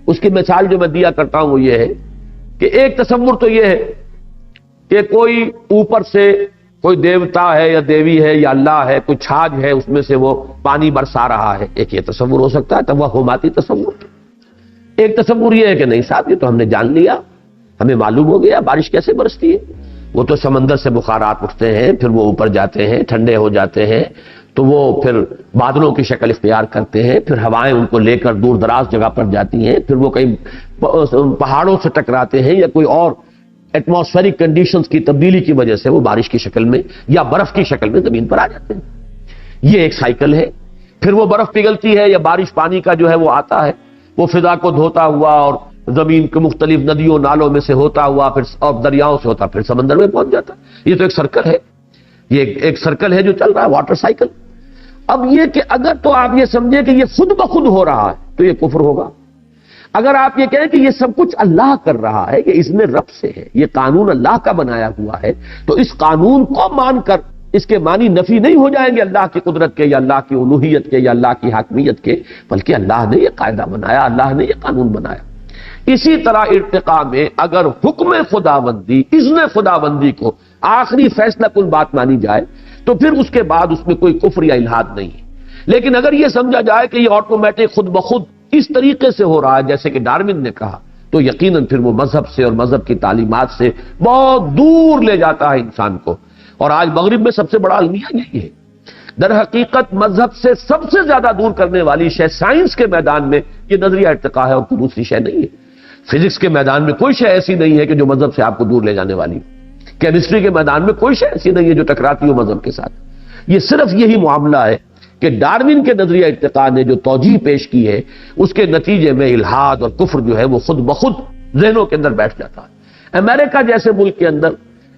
اس کی مثال جو میں دیا کرتا ہوں وہ یہ ہے کہ ایک تصور تو یہ ہے کہ کوئی اوپر سے کوئی دیوتا ہے یا دیوی ہے یا اللہ ہے، کوئی چھاج ہے، اس میں سے وہ پانی برسا رہا ہے، ایک یہ تصور ہو سکتا ہے، توہماتی تصور۔ ایک تصور یہ ہے کہ نہیں صاحب یہ تو ہم نے جان لیا، ہمیں معلوم ہو گیا بارش کیسے برستی ہے، وہ تو سمندر سے بخارات اٹھتے ہیں، پھر وہ اوپر جاتے ہیں، ٹھنڈے ہو جاتے ہیں، تو وہ پھر بادلوں کی شکل اختیار کرتے ہیں، پھر ہوائیں ان کو لے کر دور دراز جگہ پر جاتی ہیں، پھر وہ کئی پہاڑوں سے ٹکراتے ہیں یا کوئی اور ایٹماسفیرک کنڈیشنز کی تبدیلی کی وجہ سے وہ بارش کی شکل میں یا برف کی شکل میں زمین پر آ جاتے ہیں۔ یہ ایک سائیکل ہے۔ پھر وہ برف پگھلتی ہے یا بارش پانی کا جو ہے وہ آتا ہے، وہ فضا کو دھوتا ہوا اور زمین کے مختلف ندیوں نالوں میں سے ہوتا ہوا پھر اور دریاؤں سے ہوتا پھر سمندر میں پہنچ جاتا ہے۔ یہ تو ایک سرکل ہے، یہ ایک سرکل ہے جو چل رہا ہے، واٹر سائیکل۔ اب یہ کہ اگر تو آپ یہ سمجھیں کہ یہ خود بخود ہو رہا ہے تو یہ کفر ہوگا۔ اگر آپ یہ کہیں کہ یہ سب کچھ اللہ کر رہا ہے، یہ اذن رب سے ہے، یہ قانون اللہ کا بنایا ہوا ہے، تو اس قانون کو مان کر اس کے معنی نفی نہیں ہو جائیں گے اللہ کی قدرت کے یا اللہ کی الوہیت کے یا اللہ کی حاکمیت کے، بلکہ اللہ نے یہ قاعدہ بنایا، اللہ نے یہ قانون بنایا۔ اسی طرح ارتقاء میں اگر حکم خداوندی، اذن خداوندی کو آخری فیصلہ کن بات مانی جائے تو پھر اس کے بعد اس میں کوئی کفر یا الحاد نہیں ہے۔ لیکن اگر یہ سمجھا جائے کہ یہ آٹومیٹک خود بخود اس طریقے سے ہو رہا ہے جیسے کہ ڈارون نے کہا، تو یقیناً پھر وہ مذہب سے اور مذہب کی تعلیمات سے بہت دور لے جاتا ہے انسان کو۔ اور آج مغرب میں سب سے بڑا المیہ یہی ہے۔ در حقیقت مذہب سے سب سے زیادہ دور کرنے والی شے سائنس کے میدان میں یہ نظریہ ارتقاء ہے اور کوئی دوسری شے نہیں ہے۔ فزکس کے میدان میں کوئی شے ایسی نہیں ہے کہ جو مذہب سے آپ کو دور لے جانے والی ہو۔ کیمسٹری کے میدان میں کوئی شے ایسی نہیں ہے جو ٹکراتی ہو مذہب کے ساتھ۔ یہ صرف یہی معاملہ ہے کہ ڈارون کے نظریہ ارتقاء نے جو توجیہ پیش کی ہے اس کے نتیجے میں الحاد اور کفر جو ہے وہ خود بخود ذہنوں کے اندر بیٹھ جاتا ہے۔ امریکہ جیسے ملک کے اندر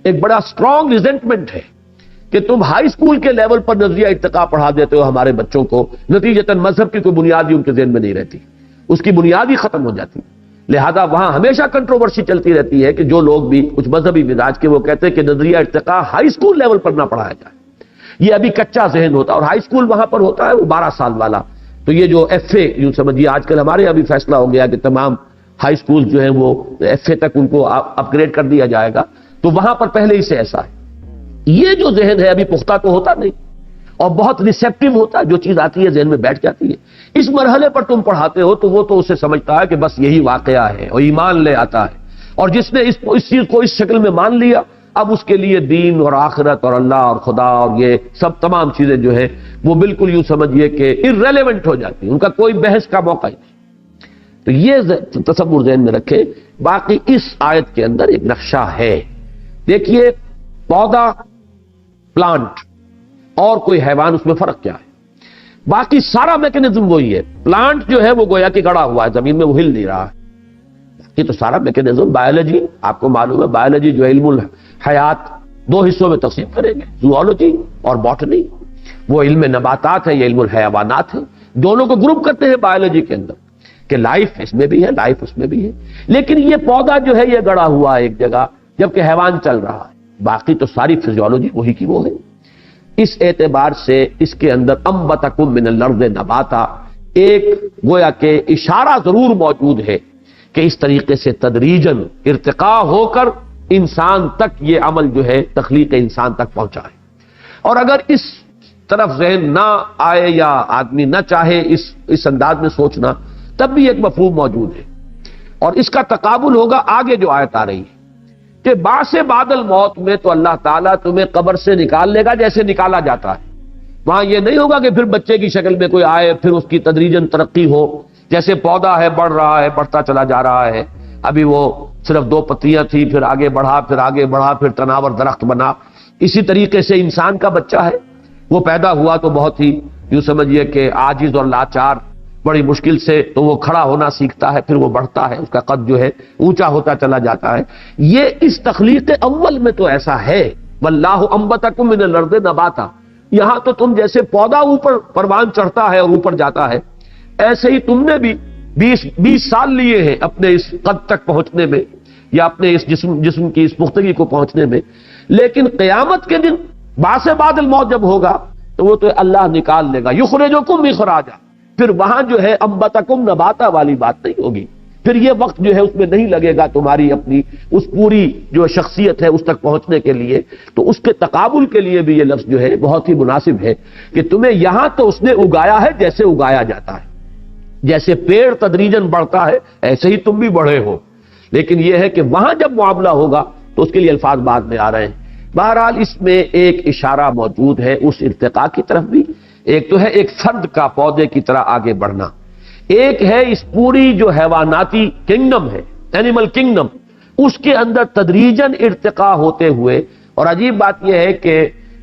ایک بڑا سٹرونگ ریزنٹمنٹ ہے کہ تم ہائی اسکول کے لیول پر نظریہ ارتقاء پڑھا دیتے ہو ہمارے بچوں کو، نتیجتاً مذہب کی کوئی بنیاد ہی ان کے ذہن میں نہیں رہتی، اس کی بنیاد ہی ختم ہو جاتی۔ لہذا وہاں ہمیشہ کنٹروورسی چلتی رہتی ہے کہ جو لوگ بھی کچھ مذہبی مزاج کے وہ کہتے ہیں کہ نظریہ ارتقاء ہائی اسکول لیول پر نہ پڑھایا جائے، یہ ابھی کچا ذہن ہوتا ہے، اور ہائی اسکول وہاں پر ہوتا ہے وہ 12 سال والا۔ تو یہ جو ایف اے یوں سمجھیے آج کل ہمارے یہاں بھی فیصلہ ہو گیا کہ تمام ہائی اسکول جو ہیں وہ ایف اے تک ان کو اپ گریڈ کر دیا جائے گا، تو وہاں پر پہلے ہی سے ایسا ہے۔ یہ جو ذہن ہے ابھی پختہ تو ہوتا نہیں اور بہت ریسیپٹیو ہوتا ہے، جو چیز آتی ہے ذہن میں بیٹھ جاتی ہے۔ اس مرحلے پر تم پڑھاتے ہو تو وہ تو اسے سمجھتا ہے کہ بس یہی واقعہ ہے اور ایمان لے آتا ہے، اور جس نے اس چیز کو اس شکل میں مان لیا، اب اس کے لیے دین اور آخرت اور اللہ اور خدا اور یہ سب تمام چیزیں جو ہیں وہ بالکل یوں سمجھیے کہ irrelevant ہو جاتی ہیں، ان کا کوئی بحث کا موقع ہی نہیں۔ تو یہ تصور ذہن میں رکھے۔ باقی اس آیت کے اندر ایک نقشہ ہے، دیکھیے پودا، پلانٹ اور کوئی حیوان، اس میں فرق کیا ہے؟ باقی سارا میکینزم وہی ہے۔ پلانٹ جو ہے وہ گویا کہ گڑا ہوا ہے زمین میں، وہ ہل نہیں رہا ہے۔ یہ تو سارا میکینزم بایولوجی، آپ کو معلوم ہے بایولوجی جو علم الحیات دو حصوں میں تقسیم کریں گے، زوالوجی اور باٹنی۔ وہ علم نباتات ہے، یہ علم الحیوانات ہے، دونوں کو گروپ کرتے ہیں بایولوجی کے اندر کہ لائف اس میں بھی ہے، لائف اس میں بھی ہے۔ لیکن یہ پودا جو ہے یہ گڑا ہوا ہے ایک جگہ، جبکہ حیوان چل رہا ہے۔ باقی تو ساری فزیولوجی وہی کی وہ ہے۔ اس اعتبار سے اس کے اندر انبتکم من الارض نباتا ایک گویا کہ اشارہ ضرور موجود ہے کہ اس طریقے سے تدریجاً ارتقاء ہو کر انسان تک یہ عمل جو ہے تخلیق انسان تک پہنچا ہے۔ اور اگر اس طرف ذہن نہ آئے یا آدمی نہ چاہے اس انداز میں سوچنا، تب بھی ایک مفہوم موجود ہے، اور اس کا تقابل ہوگا آگے جو آیت آ رہی ہے کہ بعث بعد الموت میں تو اللہ تعالیٰ تمہیں قبر سے نکال لے گا جیسے نکالا جاتا ہے۔ وہاں یہ نہیں ہوگا کہ پھر بچے کی شکل میں کوئی آئے، پھر اس کی تدریجاً ترقی ہو، جیسے پودا ہے بڑھ رہا ہے، بڑھتا چلا جا رہا ہے، ابھی وہ صرف 2 پتیاں تھی، پھر آگے بڑھا، پھر آگے بڑھا، پھر تناور درخت بنا۔ اسی طریقے سے انسان کا بچہ ہے، وہ پیدا ہوا تو بہت ہی یوں سمجھیے کہ عاجز اور لاچار، بڑی مشکل سے تو وہ کھڑا ہونا سیکھتا ہے، پھر وہ بڑھتا ہے، اس کا قد جو ہے اونچا ہوتا چلا جاتا ہے۔ یہ اس تخلیق اول میں تو ایسا ہے، واللہ انبتکم من الارض نباتا۔ یہاں تو تم جیسے پودا اوپر پروان چڑھتا ہے اور اوپر جاتا ہے، ایسے ہی تم نے بھی 20 سال لیے ہیں اپنے اس قد تک پہنچنے میں، یا اپنے اس جسم کی اس پختگی کو پہنچنے میں۔ لیکن قیامت کے دن بعث بعد الموت جب ہوگا تو وہ تو اللہ نکال لے گا، یخرجکم اخراجا۔ پھر وہاں جو ہے انبتکم نباتا والی بات نہیں ہوگی، پھر یہ وقت جو ہے اس میں نہیں لگے گا تمہاری اپنی اس پوری جو شخصیت ہے اس تک پہنچنے کے لیے۔ تو اس کے تقابل کے لیے بھی یہ لفظ جو ہے بہت ہی مناسب ہے کہ تمہیں یہاں تو اس نے اگایا ہے جیسے اگایا جاتا ہے، جیسے پیڑ تدریجاً بڑھتا ہے ایسے ہی تم بھی بڑھے ہو۔ لیکن یہ ہے کہ وہاں جب معاملہ ہوگا تو اس کے لیے الفاظ بعد میں آ رہے ہیں۔ بہرحال اس میں ایک اشارہ موجود ہے اس ارتقاء کی طرف بھی۔ ایک تو ہے ایک فرد کا پودے کی طرح آگے بڑھنا، ایک ہے اس پوری جو حیواناتی کنگڈم ہے، اینیمل کنگڈم، اس کے اندر تدریجاً ارتقاء ہوتے ہوئے۔ اور عجیب بات یہ ہے کہ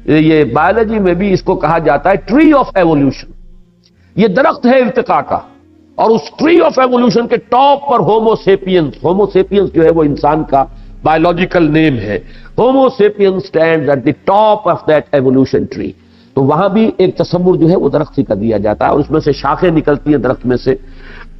یہ بایولوجی میں بھی اس کو کہا جاتا ہے ٹری آف ایوولوشن۔ یہ درخت ہے ارتقاء کا، اور اس ٹری آف ایوولوشن کے ٹاپ پر ہومو سیپینس جو ہے وہ انسان کا بایولوجیکل نیم ہے۔ Homo sapiens stands at the top of that evolution tree. تو وہاں بھی ایک تصور جو ہے وہ درخت کا دیا جاتا ہے، اور اس میں سے شاخیں نکلتی ہیں درخت میں سے،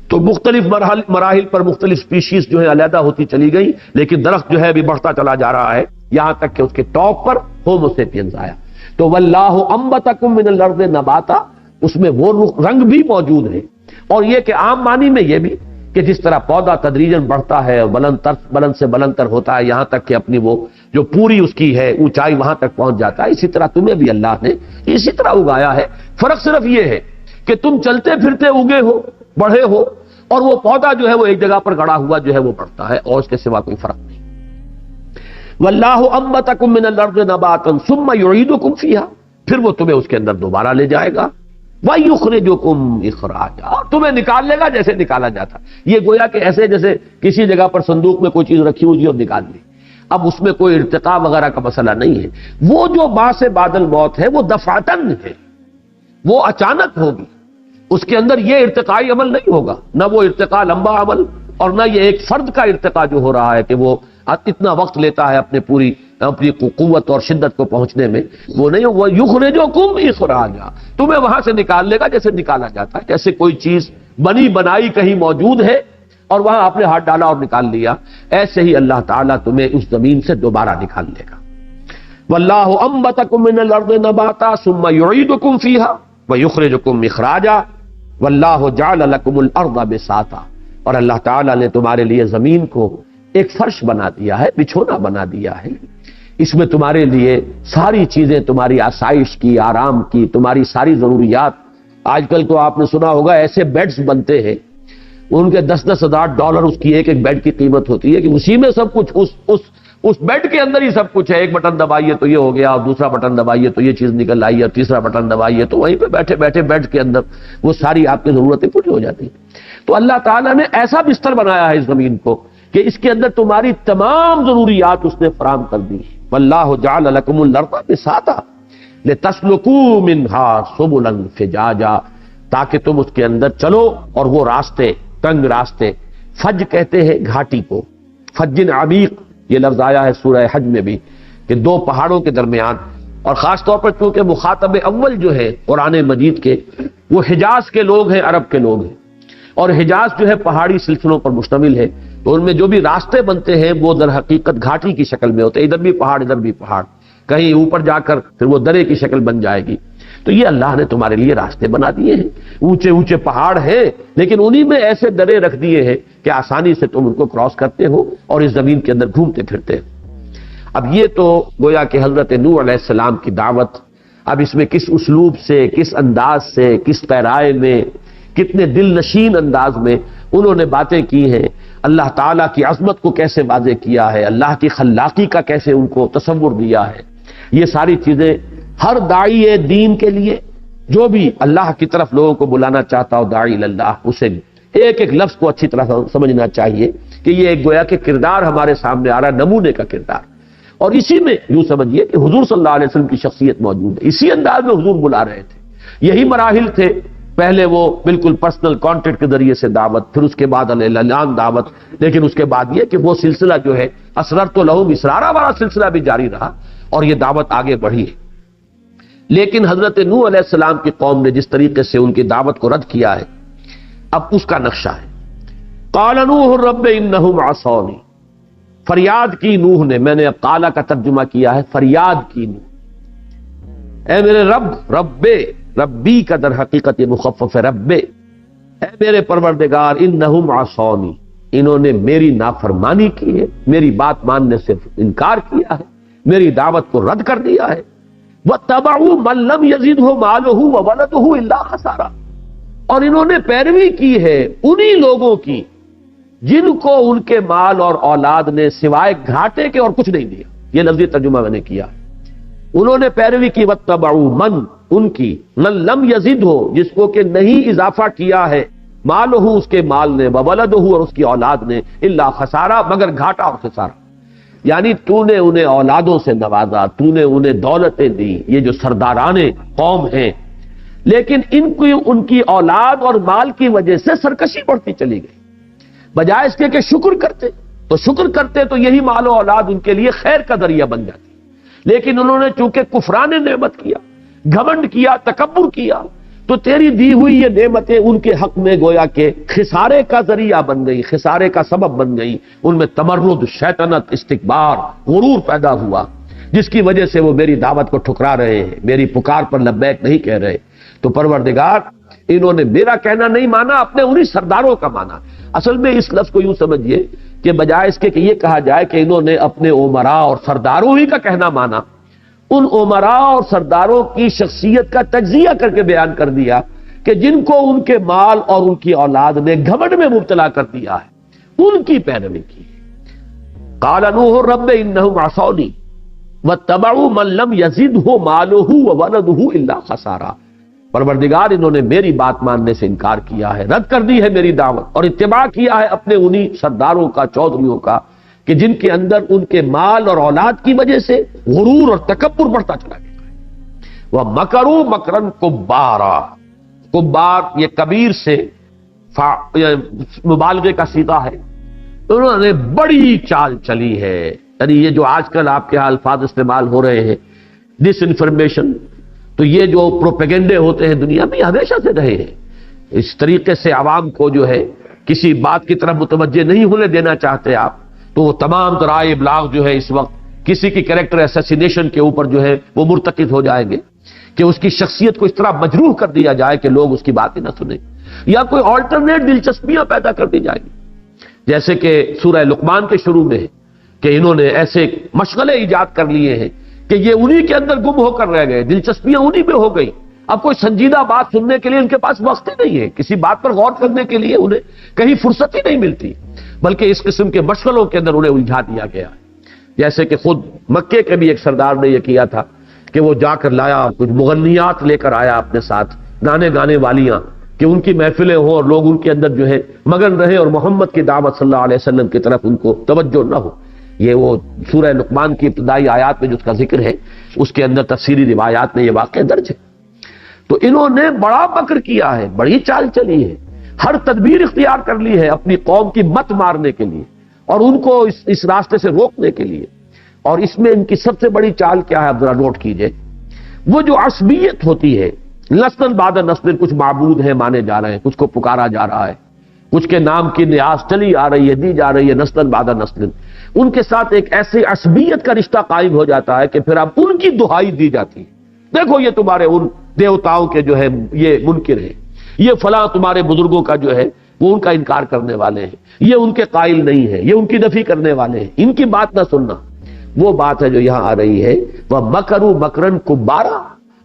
تو مختلف مراحل پر مختلف سپیشیز جو ہے علیحدہ ہوتی چلی گئی، لیکن درخت جو ہے ابھی بڑھتا چلا جا رہا ہے یہاں تک کہ اس کے ٹاپ پر ہومو سیپینز آیا۔ تو واللہ انبتکم من الارض نباتا، اس میں وہ رنگ بھی موجود ہے، اور یہ کہ عام معنی میں یہ بھی کہ جس طرح پودا تدریجاً بڑھتا ہے، بلند سے بلند تر ہوتا ہے یہاں تک کہ اپنی وہ جو پوری اس کی ہے اونچائی وہاں تک پہنچ جاتا ہے، اسی طرح تمہیں بھی اللہ نے اسی طرح اگایا ہے۔ فرق صرف یہ ہے کہ تم چلتے پھرتے اگے ہو، بڑھے ہو، اور وہ پودا جو ہے وہ ایک جگہ پر گڑا ہوا جو ہے وہ بڑھتا ہے، اور اس کے سوا کوئی فرق نہیں۔ واللہ انبتکم من الارض نباتا ثم یعیدکم فیہا، پھر وہ تمہیں اس کے اندر دوبارہ لے جائے گا، وَيُخْرِجُكُمْ إِخْرَاجًا، اور تمہیں نکال لے گا جیسے نکالا جاتا۔ یہ گویا کہ ایسے جیسے کسی جگہ پر صندوق میں کوئی چیز رکھی ہوئی اور نکال لی، اب اس میں کوئی ارتقاء وغیرہ کا مسئلہ نہیں ہے۔ وہ جو بعث بعد الموت ہے وہ دفعتاً ہے، وہ اچانک ہوگی، اس کے اندر یہ ارتقائی عمل نہیں ہوگا، نہ وہ ارتقاء لمبا عمل، اور نہ یہ ایک فرد کا ارتقاء جو ہو رہا ہے کہ وہ اتنا وقت لیتا ہے اپنی قوت اور شدت کو پہنچنے میں، وہ نہیں۔ وہ یخرجکم اخراجا، تمہیں وہاں سے نکال لے گا جیسے نکالا جاتا ہے، جیسے کوئی چیز بنی بنائی کہیں موجود ہے اور وہاں آپ نے ہاتھ ڈالا اور نکال لیا، ایسے ہی اللہ تعالیٰ تمہیں اس زمین سے دوبارہ نکال لے گا۔ واللہ انبتکم من الارض نباتا ثم یعیدکم فیہا ویخرجکم اخراجا واللہ جعل لکم الارض بساطا، اور اللہ تعالیٰ نے تمہارے لیے زمین کو ایک فرش بنا دیا ہے، بچھونا بنا دیا ہے، اس میں تمہارے لیے ساری چیزیں، تمہاری آسائش کی، آرام کی، تمہاری ساری ضروریات۔ آج کل تو آپ نے سنا ہوگا ایسے بیڈز بنتے ہیں ان کے $10,000 اس کی ایک ایک بیڈ کی قیمت ہوتی ہے کہ اسی میں سب کچھ اس بیڈ کے اندر ہی سب کچھ ہے. ایک بٹن دبائیے تو یہ ہو گیا، اور دوسرا بٹن دبائیے تو یہ چیز نکل آئی، اور تیسرا بٹن دبائیے تو وہیں پہ بیٹھے بیٹھے بیڈ کے اندر وہ ساری آپ کی ضرورتیں پوری ہو جاتی ہیں. تو اللہ تعالیٰ نے ایسا بستر بنایا ہے اس زمین کو کہ اس کے اندر تمہاری تمام ضروریات اس نے فراہم کر دی. واللہ جعل لکم الارض بساطا لتسلکوا منها سبلا فجاجا، تاکہ تم اس کے اندر چلو اور وہ راستے، تنگ راستے، فج کہتے ہیں گھاٹی کو، فج عمیق یہ لفظ آیا ہے سورہ حج میں بھی کہ دو پہاڑوں کے درمیان. اور خاص طور پر چونکہ مخاطب اول جو ہے قرآن مجید کے وہ حجاز کے لوگ ہیں، عرب کے لوگ ہیں، اور حجاز جو ہے پہاڑی سلسلوں پر مشتمل ہے، تو ان میں جو بھی راستے بنتے ہیں وہ در حقیقت گھاٹی کی شکل میں ہوتے ہیں، ادھر بھی پہاڑ ادھر بھی پہاڑ، کہیں اوپر جا کر پھر وہ درے کی شکل بن جائے گی. تو یہ اللہ نے تمہارے لیے راستے بنا دیے ہیں، اونچے اونچے پہاڑ ہیں لیکن انہی میں ایسے درے رکھ دیے ہیں کہ آسانی سے تم ان کو کراس کرتے ہو اور اس زمین کے اندر گھومتے پھرتے ہو. اب یہ تو گویا کہ حضرت نوح علیہ السلام کی دعوت، اب اس میں کس اسلوب سے، کس انداز سے، کس پیرائے میں، کتنے دل نشین انداز میں انہوں نے باتیں کی ہیں، اللہ تعالیٰ کی عظمت کو کیسے واضح کیا ہے، اللہ کی خلاقی کا کیسے ان کو تصور دیا ہے. یہ ساری چیزیں ہر داعی دین کے لیے جو بھی اللہ کی طرف لوگوں کو بلانا چاہتا ہو، داعی اللہ، اسے ایک ایک لفظ کو اچھی طرح سمجھنا چاہیے کہ یہ ایک گویا کہ کردار ہمارے سامنے آ رہا ہے، نمونے کا کردار. اور اسی میں یوں سمجھیے کہ حضور صلی اللہ علیہ وسلم کی شخصیت موجود ہے، اسی انداز میں حضور بلا رہے تھے. یہی مراحل تھے، پہلے وہ بالکل پرسنل کانٹیکٹ کے ذریعے سے دعوت، پھر اس کے بعد اعلان دعوت، لیکن اس کے بعد یہ کہ وہ سلسلہ جو ہے اسررت لہم اسرارا والا سلسلہ بھی جاری رہا اور یہ دعوت آگے بڑھی ہے. لیکن حضرت نوح علیہ السلام کی قوم نے جس طریقے سے ان کی دعوت کو رد کیا ہے، اب اس کا نقشہ ہے. قال نوح رب انہم عصونی، فریاد کی نوح نے، میں نے اب قالا کا ترجمہ کیا ہے فریاد کی نوح، اے میرے رب، ربی کا در حقیقت یہ مخفف ہے، رب، اے میرے پروردگار، انہم عصونی، انہوں نے میری نافرمانی کی ہے، میری بات ماننے سے انکار کیا ہے، میری دعوت کو رد کر دیا ہے. وَاتَّبَعُوا مَن لَّمْ يَزِدْهُ مَالُهُ وَوَلَدُهُ إِلَّا خَسَارًا، اور انہوں نے پیروی کی ہے انہی لوگوں کی جن کو ان کے مال اور اولاد نے سوائے گھاٹے کے اور کچھ نہیں دیا. یہ لفظی ترجمہ میں نے کیا. انہوں نے پیروی کی وَاتَّبَعُوا مَن، ان کی، مَن لَّمْ يَزِدْهُ، جس کو کہ نہیں اضافہ کیا ہے، مالہ اس کے مال نے، وَوَلَدُهُ اور اس کی اولاد نے، إِلَّا خَسَارًا مگر گھاٹا اور خسارہ. یعنی تو نے انہیں اولادوں سے نوازا، تو نے انہیں دولتیں دی، یہ جو سرداران قوم ہیں، لیکن ان کی اولاد اور مال کی وجہ سے سرکشی بڑھتی چلی گئی. بجائے اس کے کہ شکر کرتے تو یہی مال و اولاد ان کے لیے خیر کا ذریعہ بن جاتی، لیکن انہوں نے چونکہ کفران نعمت کیا، گھمنڈ کیا، تکبر کیا، تو تیری دی ہوئی یہ نعمتیں ان کے حق میں گویا کہ خسارے کا ذریعہ بن گئی، خسارے کا سبب بن گئی. ان میں تمرد، شیطنت، استکبار، غرور پیدا ہوا، جس کی وجہ سے وہ میری دعوت کو ٹھکرا رہے ہیں، میری پکار پر لبیک نہیں کہہ رہے. تو پروردگار، انہوں نے میرا کہنا نہیں مانا، اپنے انہی سرداروں کا مانا. اصل میں اس لفظ کو یوں سمجھیے کہ بجائے اس کے کہ یہ کہا جائے کہ انہوں نے اپنے امراء اور سرداروں ہی کا کہنا مانا، ان امراء اور سرداروں کی شخصیت کا تجزیہ کر کے بیان کر دیا کہ جن کو ان کے مال اور ان کی اولاد نے گھمنڈ میں مبتلا کر دیا ہے، ان کی پیروی کی. قال نوح رب انہم عصونی واتبعوا من لم یزدہ مالہ وولدہ الا خسارا. پروردگار، انہوں نے میری بات ماننے سے انکار کیا ہے، رد کر دی ہے میری دعوت، اور اتباع کیا ہے اپنے انہی سرداروں کا، چودھریوں کا، کہ جن کے اندر ان کے مال اور اولاد کی وجہ سے غرور اور تکبر بڑھتا چلا گیا ہے. وَمَكَرُوا مَكْرًا كُبَّارًا، کبار یہ کبیر سے مبالغے کا صیغہ ہے. انہوں نے بڑی چال چلی ہے. یعنی یہ جو آج کل آپ کے ہاں الفاظ استعمال ہو رہے ہیں، ڈس انفارمیشن، تو یہ جو پروپیگنڈے ہوتے ہیں دنیا میں، یہ ہمیشہ سے رہے ہیں. اس طریقے سے عوام کو جو ہے کسی بات کی طرف متوجہ نہیں ہونے دینا چاہتے آپ، تو وہ تمام ذرائع ابلاغ جو ہے اس وقت کسی کی کریکٹر اسیسینیشن کے اوپر جو ہے وہ مرتکز ہو جائیں گے کہ اس کی شخصیت کو اس طرح مجروح کر دیا جائے کہ لوگ اس کی بات ہی نہ سنیں، یا کوئی آلٹرنیٹ دلچسپیاں پیدا کر دی جائیں گی. جیسے کہ سورہ لقمان کے شروع میں ہے کہ انہوں نے ایسے مشغلے ایجاد کر لیے ہیں کہ یہ انہی کے اندر گم ہو کر رہ گئے، دلچسپیاں انہی میں ہو گئی. اب کوئی سنجیدہ بات سننے کے لیے ان کے پاس وقت ہی نہیں ہے، کسی بات پر غور کرنے کے لیے انہیں کہیں فرصت ہی نہیں ملتی، بلکہ اس قسم کے مشغلوں کے اندر انہیں الجھا دیا گیا ہے۔ جیسے کہ خود مکے کے بھی ایک سردار نے یہ کیا تھا کہ وہ جا کر لایا، کچھ مغنیات لے کر آیا اپنے ساتھ، گانے والیاں، کہ ان کی محفلیں ہوں اور لوگ ان کے اندر جو ہے مگن رہے اور محمد کی دعوت صلی اللہ علیہ وسلم کی طرف ان کو توجہ نہ ہو۔ یہ وہ سورہ لقمان کی ابتدائی آیات میں جس کا ذکر ہے اس کے اندر تفسیری روایات میں یہ واقعہ درج ہے۔ تو انہوں نے بڑا مکر کیا ہے، بڑی چال چلی ہے، ہر تدبیر اختیار کر لی ہے اپنی قوم کی مت مارنے کے لیے اور ان کو اس راستے سے روکنے کے لیے۔ اور اس میں ان کی سب سے بڑی چال کیا ہے، اب ذرا نوٹ کیجئے، وہ جو عصبیت ہوتی ہے، نسل بعد نسل کچھ معبود ہیں مانے جا رہے ہیں، کچھ کو پکارا جا رہا ہے، کچھ کے نام کی نیاز چلی آ رہی ہے، دی جا رہی ہے، نسل بعد نسل، ان کے ساتھ ایک ایسی عصبیت کا رشتہ قائم ہو جاتا ہے کہ پھر اب ان کی دہائی دی جاتی ہے، دیکھو یہ تمہارے ان دیوتاؤں کے جو ہے یہ منکر ہیں، یہ فلاں تمہارے بزرگوں کا جو ہے وہ ان کا انکار کرنے والے ہیں، یہ ان کے قائل نہیں ہے، یہ ان کی نفی کرنے والے ہیں، ان کی بات نہ سننا۔ وہ بات ہے جو یہاں آ رہی ہے، وہ مکروا مکرن کبارا،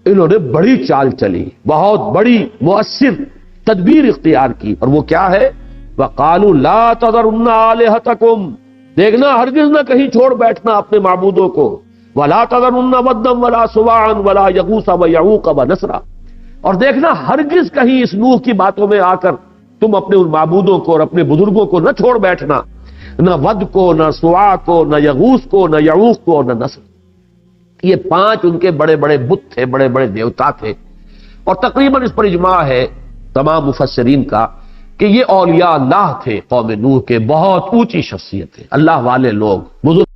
انہوں نے بڑی چال چلی، بہت بڑی مؤثر تدبیر اختیار کی، اور وہ کیا ہے، وقالوا لا تذرن آلہتکم، دیکھنا ہرگز نہ کہیں چھوڑ بیٹھنا اپنے معبودوں کو، ولا تذرن ودا ولا سواعا ولا یغوث ویعوق ونسرا، اور دیکھنا ہرگز کہیں اس نوح کی باتوں میں آ کر تم اپنے ان معبودوں کو اور اپنے بزرگوں کو نہ چھوڑ بیٹھنا، نہ ود کو، نہ سواع کو، نہ یغوث کو، نہ یعوق کو، نہ نسر۔ یہ 5 ان کے بڑے بڑے بت تھے، بڑے بڑے دیوتا تھے، اور تقریباً اس پر اجماع ہے تمام مفسرین کا کہ یہ اولیاء اللہ تھے، قوم نوح کے بہت اونچی شخصیت ہے، اللہ والے لوگ، بزرگ